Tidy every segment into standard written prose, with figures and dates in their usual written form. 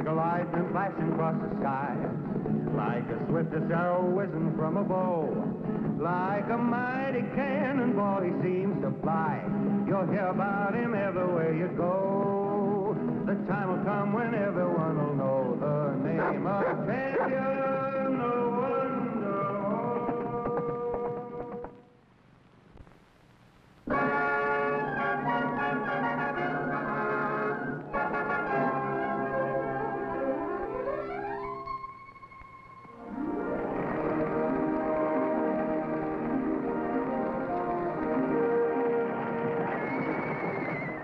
a lightning flashing across the sky, like the swiftest arrow whizzing from a bow. Like a mighty cannonball he seems to fly. You'll hear about him everywhere you go. The time will come when everyone will know the name of champion. No one knows.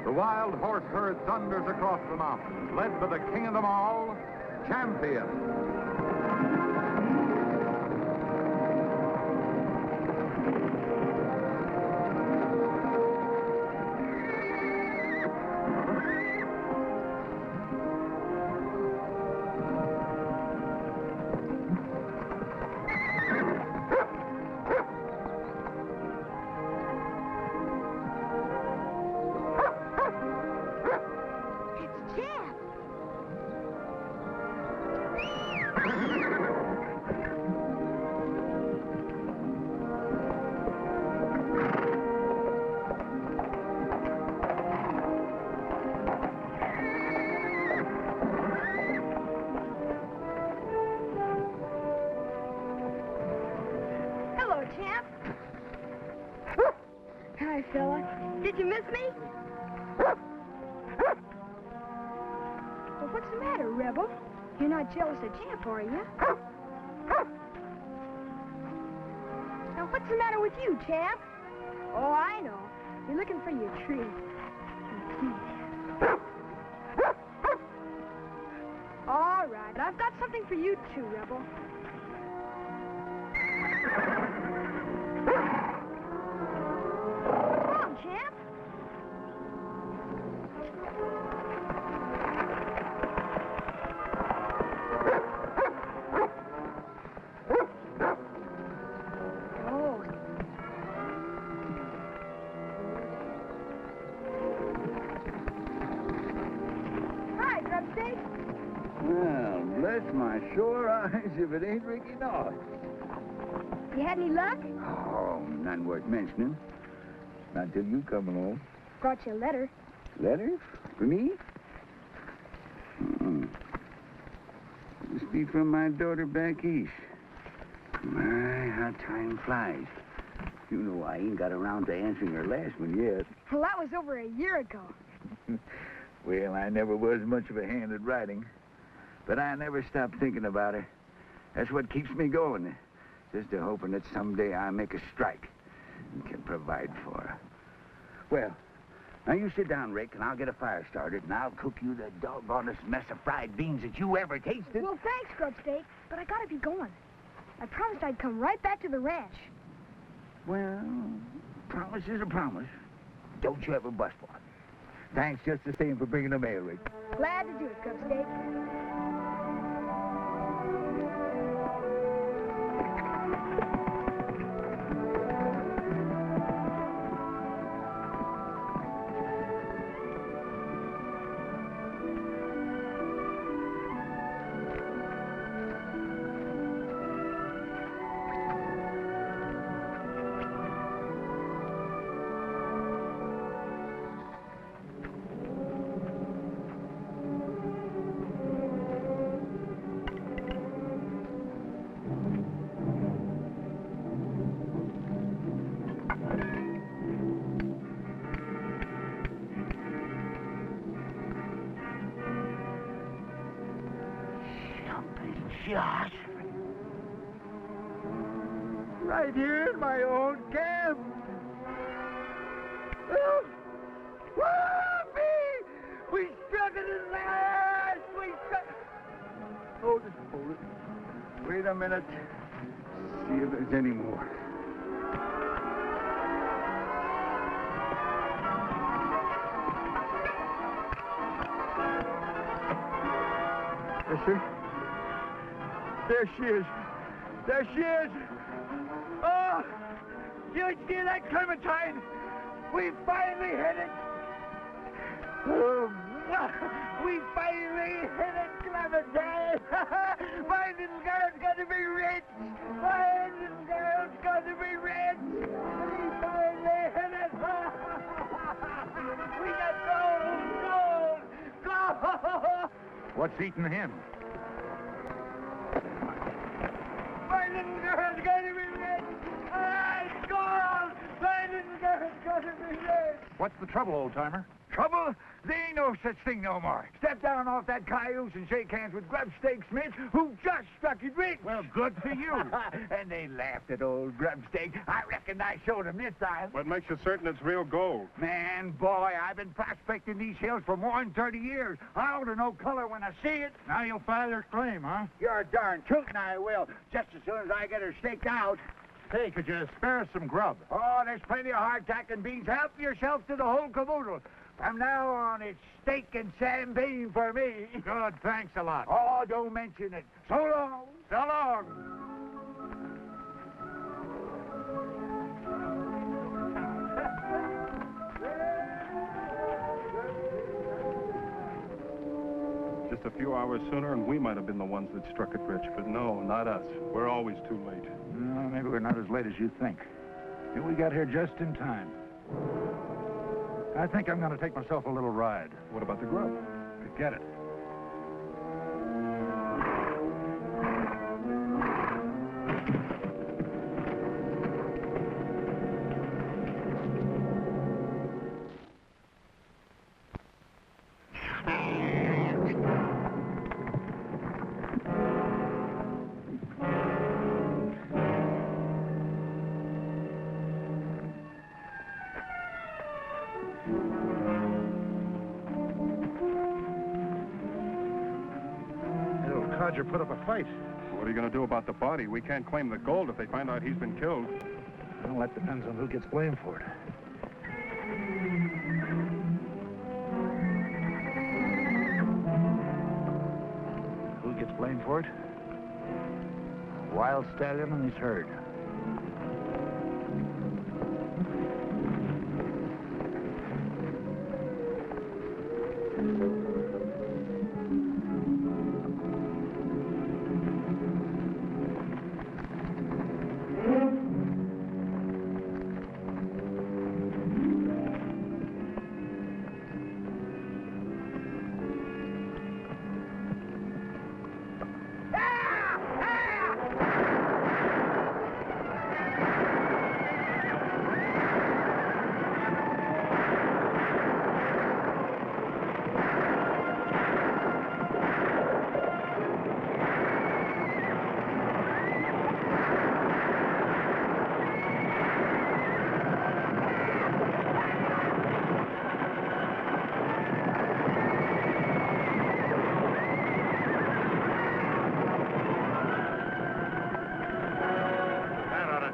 The wild horse herd thunders across the mountains, led by the king of them all, Champion. Hi, fella. Did you miss me? Well, what's the matter, Rebel? You're not jealous of Champ, are you? Now, what's the matter with you, Champ? Oh, I know. You're looking for your treat. All right, I've got something for you, too, Rebel. Champ? Oh. Hi, Grubstake. Well, bless my sore eyes if it ain't Ricky North. You had any luck? Oh, none worth mentioning. Not till you come along. Brought you a letter. Letter? For me? Must be from my daughter back east. My, how time flies. You know I ain't got around to answering her last one yet. Well, that was over a year ago. Well, I never was much of a hand at writing. But I never stopped thinking about her. That's what keeps me going. Just a hoping that someday I make a strike and can provide for her. Well, now you sit down, Rick, and I'll get a fire started, and I'll cook you the doggonest mess of fried beans that you ever tasted. Well, thanks, Grubstake, but I gotta be going. I promised I'd come right back to the ranch. Well, promise is a promise. Don't you ever bust one. Thanks just the same for bringing the mail, Rick. Glad to do it, Grubstake. Josh. Right here in my own camp. Oh, whoopee! We struck it at last! We struck... Hold it. Wait a minute. See if there's any more. Yes, sir. There she is. There she is. Oh, you see that Clementine? We finally hit it. Oh, We finally hit it, Clementine! My little girl's gonna be rich! My little girl's gonna be rich! We finally hit it! We got gold! Gold! What's eating him? My little girl's gonna be rich! It's gold! My little girl's gonna be rich! What's the trouble, old-timer? Trouble? There ain't no such thing no more. Step down off that cayuse and shake hands with Grubstake Smith, who just struck it rich. Well, good for you. And they laughed at old Grubstake. I reckon I showed him this time. What makes you certain it's real gold? Man, boy, I've been prospecting these hills for more than 30 years. I ought to know color when I see it. Now you'll file your claim, huh? You're darn tootin' I will, just as soon as I get her staked out. Hey, could you spare us some grub? Oh, there's plenty of hardtack and beans. Help yourself to the whole caboodle. From now on, it's steak and champagne for me. Good, thanks a lot. Oh, don't mention it. So long. So long. Just a few hours sooner, and we might have been the ones that struck it rich. But no, not us. We're always too late. No, maybe we're not as late as you think. We got here just in time. I think I'm going to take myself a little ride. What about the grub? Forget it. Codger put up a fight. What are you going to do about the body? We can't claim the gold if they find out he's been killed. Well, that depends on who gets blamed for it. Who gets blamed for it? A wild stallion and his herd.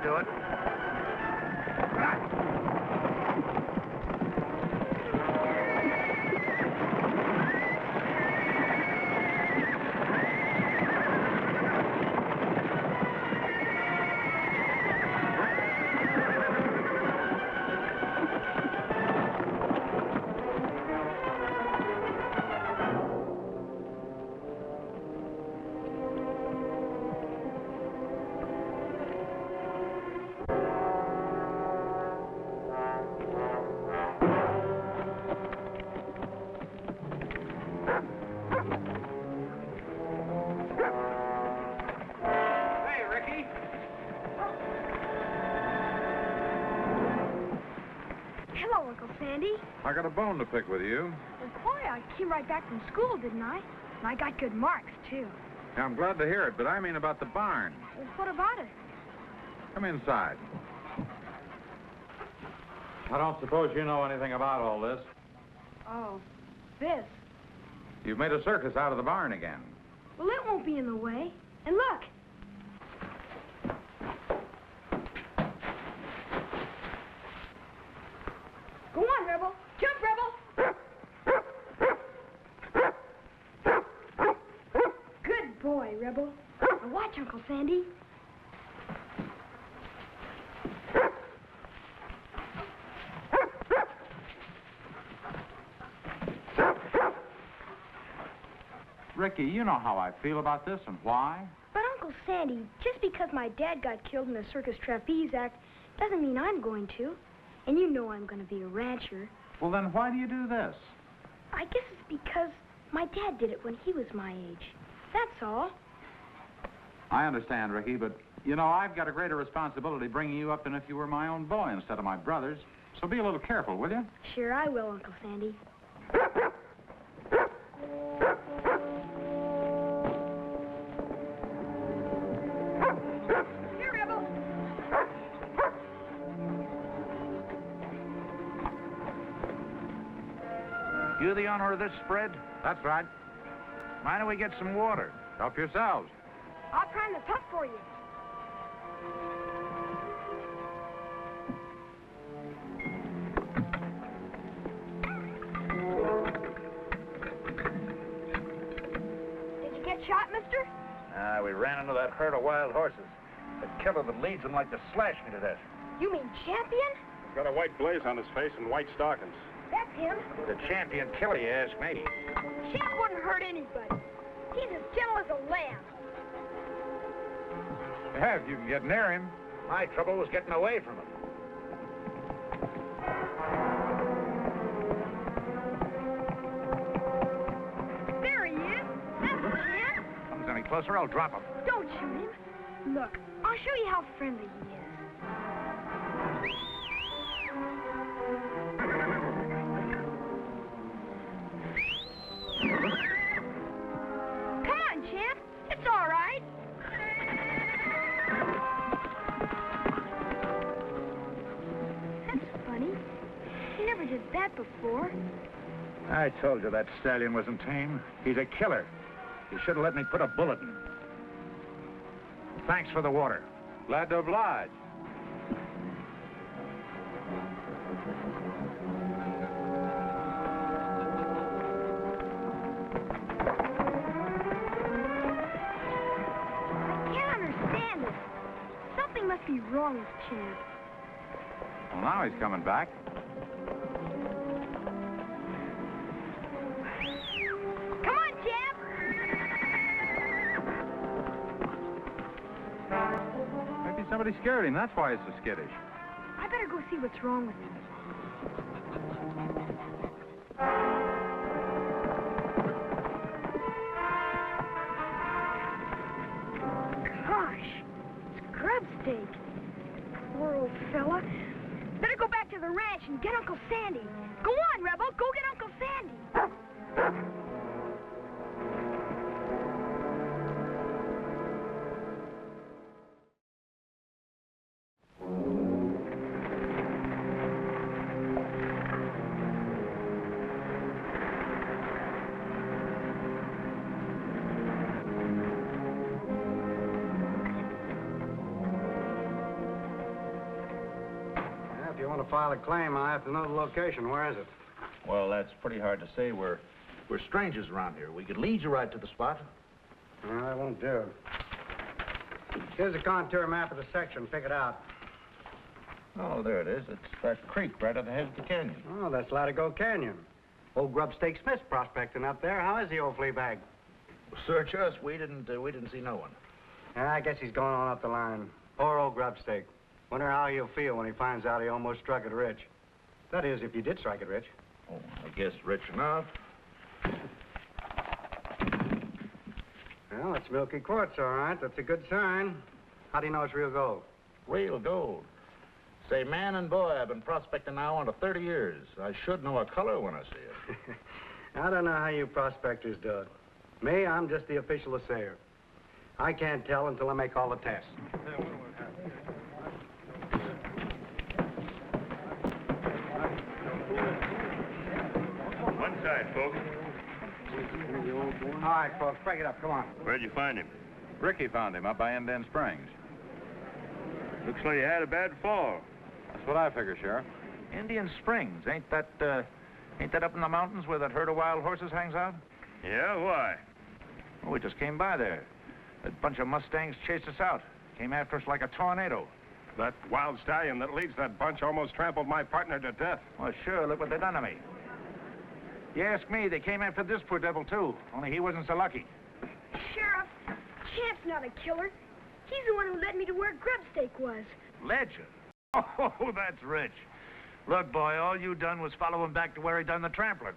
Do it. Sandy. I got a bone to pick with you. Well, boy, I came right back from school, didn't I? And I got good marks, too. Yeah, I'm glad to hear it, but I mean about the barn. Well, what about it? Come inside. I don't suppose you know anything about all this. Oh, this. You've made a circus out of the barn again. Well, it won't be in the way. And look. Go on, Rebel. Jump, Rebel. Good boy, Rebel. Now watch, Uncle Sandy. Ricky, you know how I feel about this and why. But Uncle Sandy, just because my dad got killed in the Circus Trapeze Act doesn't mean I'm going to. And you know I'm going to be a rancher. Well, then why do you do this? I guess it's because my dad did it when he was my age. That's all. I understand, Ricky, but, you know, I've got a greater responsibility bringing you up than if you were my own boy instead of my brother's. So be a little careful, will you? Sure I will, Uncle Sandy. Here, Rebel. You the owner of this spread? That's right. Why don't we get some water? Help yourselves. I'll prime the pump for you. Did you get shot, mister? We ran into that herd of wild horses. The killer that leads them like to slash me to death. You mean Champion? He's got a white blaze on his face and white stockings. That's him. The champion killer, you ask me. Champ wouldn't hurt anybody. He's as gentle as a lamb. Yeah, if you can get near him. My trouble was getting away from him. There he is. That's Champ. Comes any closer, I'll drop him. Don't shoot him. Look, I'll show you how friendly he is. Come on, Champ. It's all right. That's funny. He never did that before. I told you that stallion wasn't tame. He's a killer. You should have let me put a bullet in him. Thanks for the water. Glad to oblige. I can't understand this. Something must be wrong with Champ. Well, now he's coming back. Come on, Champ. Maybe somebody scared him. That's why he's so skittish. I better go see what's wrong with him. Gosh, it's grub steak. Poor old fella. Better go back to the ranch and get Uncle Sandy. Go on, Rebel. Go get Uncle Sandy. If you want to file a claim, I'll have to know the location. Where is it? Well, that's pretty hard to say. We're strangers around here. We could lead you right to the spot. No, that won't do. Here's a contour map of the section. Pick it out. Oh, there it is. It's that creek right at the head of the canyon. Oh, that's Latigo Canyon. Old Grubstake Smith's prospecting up there. How is the old flea bag? Search us. We didn't see no one. Yeah, I guess he's going on up the line. Poor old Grubstake. Wonder how he'll feel when he finds out he almost struck it rich. That is, if you did strike it rich. Oh, I guess rich enough. Well, it's milky quartz, all right. That's a good sign. How do you know it's real gold? Real gold. Say, man and boy, I've been prospecting now under 30 years. I should know a color when I see it. I don't know how you prospectors do it. Me, I'm just the official assayer. I can't tell until I make all the tests. One side, folks. All right, folks, break it up. Come on. Where'd you find him? Ricky found him up by Indian Springs. Looks like he had a bad fall. That's what I figure, Sheriff. Indian Springs, ain't that up in the mountains where that herd of wild horses hangs out? Yeah, why? Oh, we just came by there. That bunch of Mustangs chased us out. Came after us like a tornado. That wild stallion that leads that bunch almost trampled my partner to death. Well, sure, look what they done to me. You ask me, they came after this poor devil, too. Only he wasn't so lucky. Sheriff, Champ's not a killer. He's the one who led me to where Grubstake was. Ledger? Oh, that's rich. Look, boy, all you done was follow him back to where he done the trampling.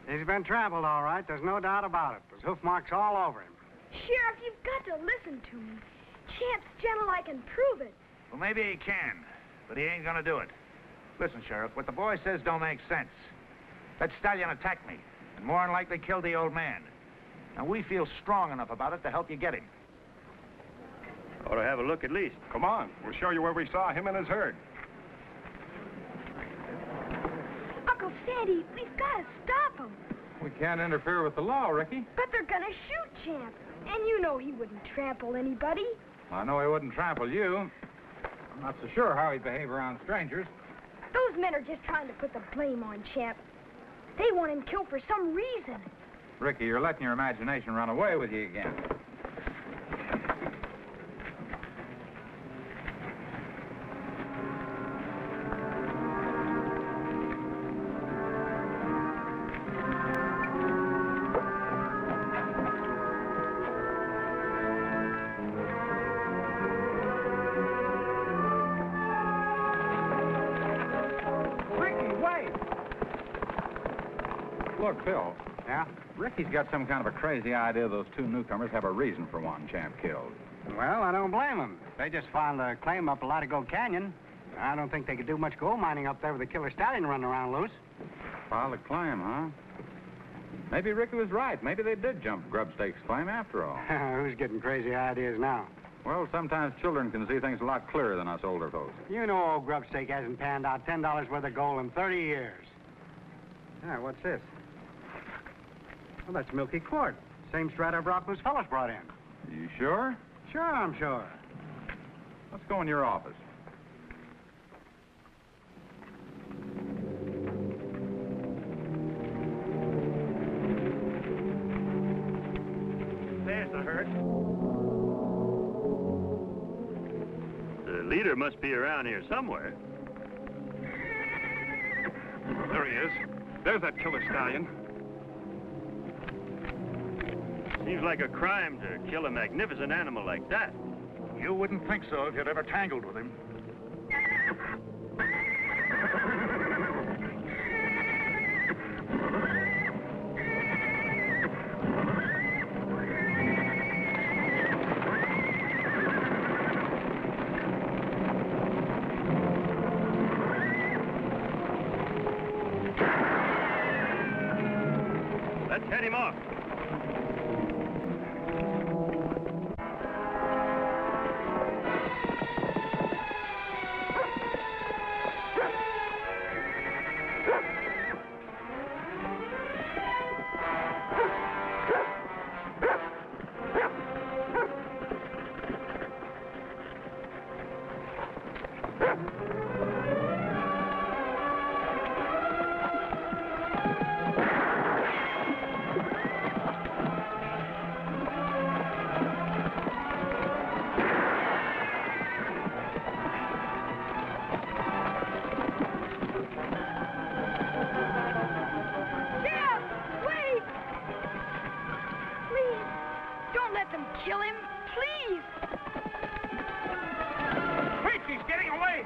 He's been trampled, all right. There's no doubt about it. There's hoof marks all over him. Sheriff, you've got to listen to me. Champ's gentle, I can prove it. Well, maybe he can, but he ain't gonna do it. Listen, Sheriff, what the boy says don't make sense. That stallion attacked me, and more than likely killed the old man. Now, we feel strong enough about it to help you get him. Ought to have a look at least. Come on, we'll show you where we saw him and his herd. Uncle Sandy, we've got to stop him. We can't interfere with the law, Ricky. But they're going to shoot Champ. And you know he wouldn't trample anybody. I know he wouldn't trample you. I'm not so sure how he'd behave around strangers. Those men are just trying to put the blame on Champ. They want him killed for some reason. Ricky, you're letting your imagination run away with you again. Look, Phil. Yeah? Ricky's got some kind of a crazy idea those two newcomers have a reason for wanting Champ killed. Well, I don't blame them. They just filed a claim up Latigo Canyon. I don't think they could do much gold mining up there with a killer stallion running around loose. Filed a claim, huh? Maybe Ricky was right. Maybe they did jump Grubstake's claim after all. Who's getting crazy ideas now? Well, sometimes children can see things a lot clearer than us older folks. You know old Grubstake hasn't panned out $10 worth of gold in 30 years. Yeah, what's this? Well, that's Milky Quart. Same strata rock those fellas brought in. You sure? Sure, I'm sure. Let's go in your office. There's the herd. The leader must be around here somewhere. There he is. There's that killer stallion. Seems like a crime to kill a magnificent animal like that. You wouldn't think so if you'd ever tangled with him. Let's head him off. Champ, wait! Please, don't let them kill him. Please! Wait, he's getting away!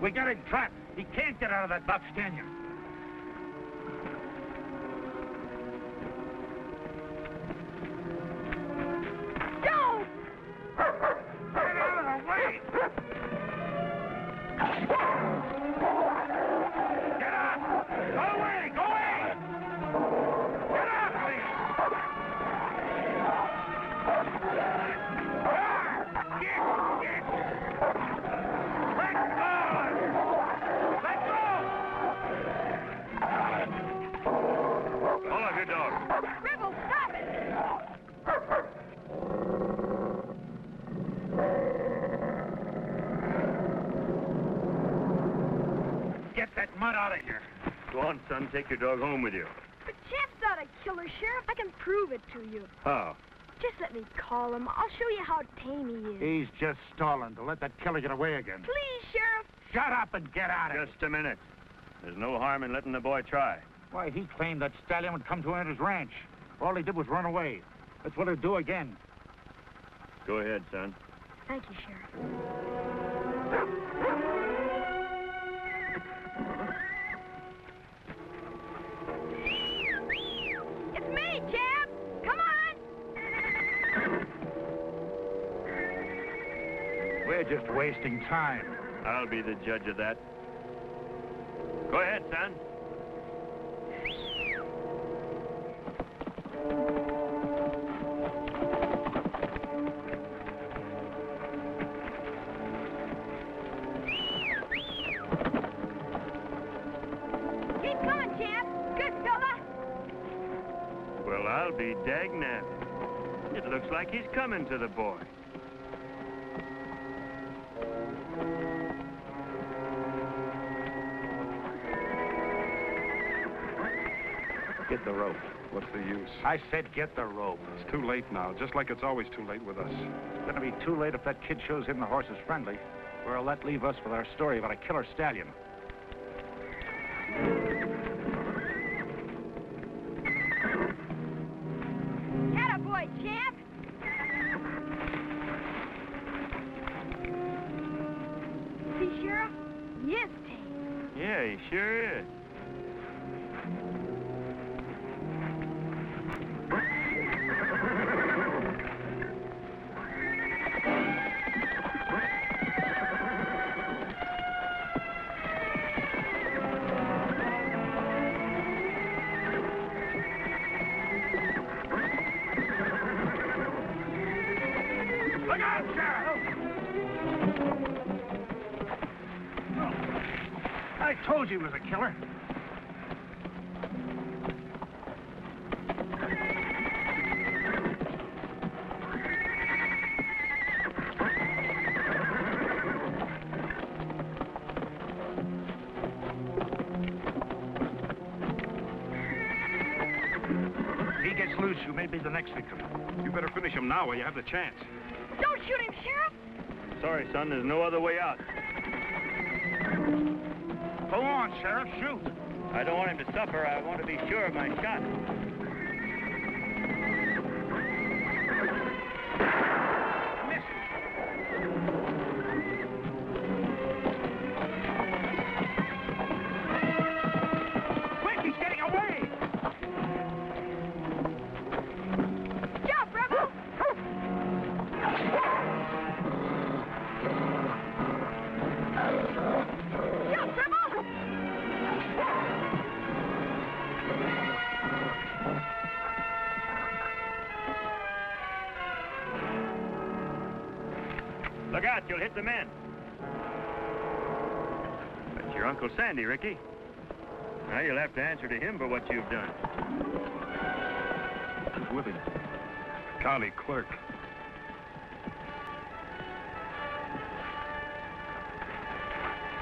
We got him trapped. He can't get out of that box canyon. Don't! Get out of the way! Get out! Go away! Go away! Get out of here! Get! Let go! Let go! Hold up your dog. Rebel, stop it! Get that mud out of here. Go on, son. Take your dog home with you. But Champ's not a killer, Sheriff. I can prove it to you. How? Just let me call him. I'll show you how tame he is. He's just stalling to let that killer get away again. Please, Sheriff. Shut up and get out of here. Just a minute. There's no harm in letting the boy try. Why, he claimed that Stallion would come to him at his ranch. All he did was run away. That's what he'll do again. Go ahead, son. Thank you, Sheriff. It's me, Champ. Come on. We're just wasting time. I'll be the judge of that. Go ahead, son. Keep coming, Champ. Good fella. Well, I'll be dagnabbed. It looks like he's coming to the boy. Get the rope. What's the use? I said get the rope. It's too late now, just like it's always too late with us. It's gonna be too late if that kid shows him the horse is friendly. Where'll that leave us with our story about a killer stallion? Attaboy, Champ. See, Sheriff? He is tame. Yeah, he sure is. Look out, Sheriff! I told you he was a killer. If he gets loose, you may be the next victim. You better finish him now while you have the chance. Don't shoot him, Sheriff. Sorry, son, there's no other way out. Go on, Sheriff, shoot. I don't want him to suffer. I want to be sure of my shot. Quick, he's getting away! Jump, Rebel. Jump, Rebel. Look out, you'll hit the men. That's your Uncle Sandy, Ricky. Now you'll have to answer to him for what you've done. Who's with him? County clerk.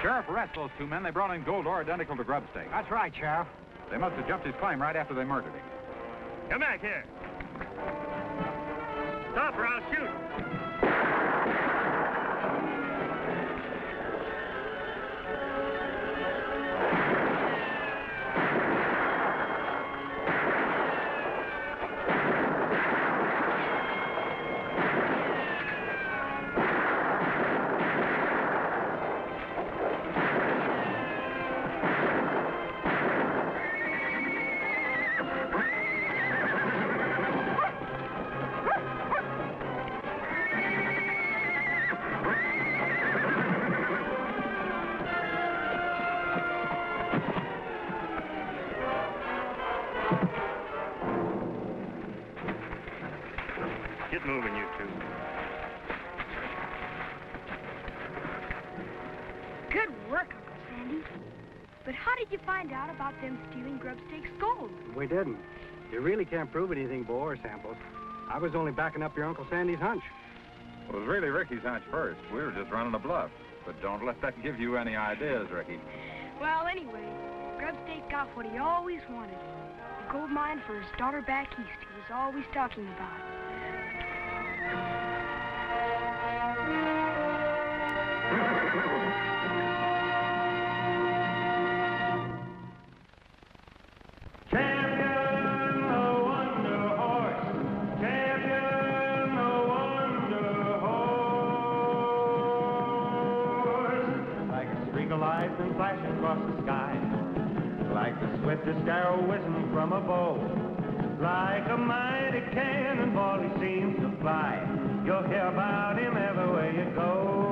Sheriff, arrest those two men. They brought in gold ore identical to Grubstake. That's right, Sheriff. They must have jumped his claim right after they murdered him. Come back here. Stop or I'll shoot. Get moving, you two. Good work, Uncle Sandy. But how did you find out about them stealing Grubstake's gold? We didn't. You really can't prove anything, Bo, or samples. I was only backing up your Uncle Sandy's hunch. It was really Ricky's hunch first. We were just running a bluff. But don't let that give you any ideas, Ricky. Well, anyway, Grubstake got what he always wanted. The gold mine for his daughter back east he was always talking about. of lightning flashing across the sky, like the swiftest arrow whizzing from a bow. Like a mighty cannonball he seems to fly. You'll hear about him everywhere you go.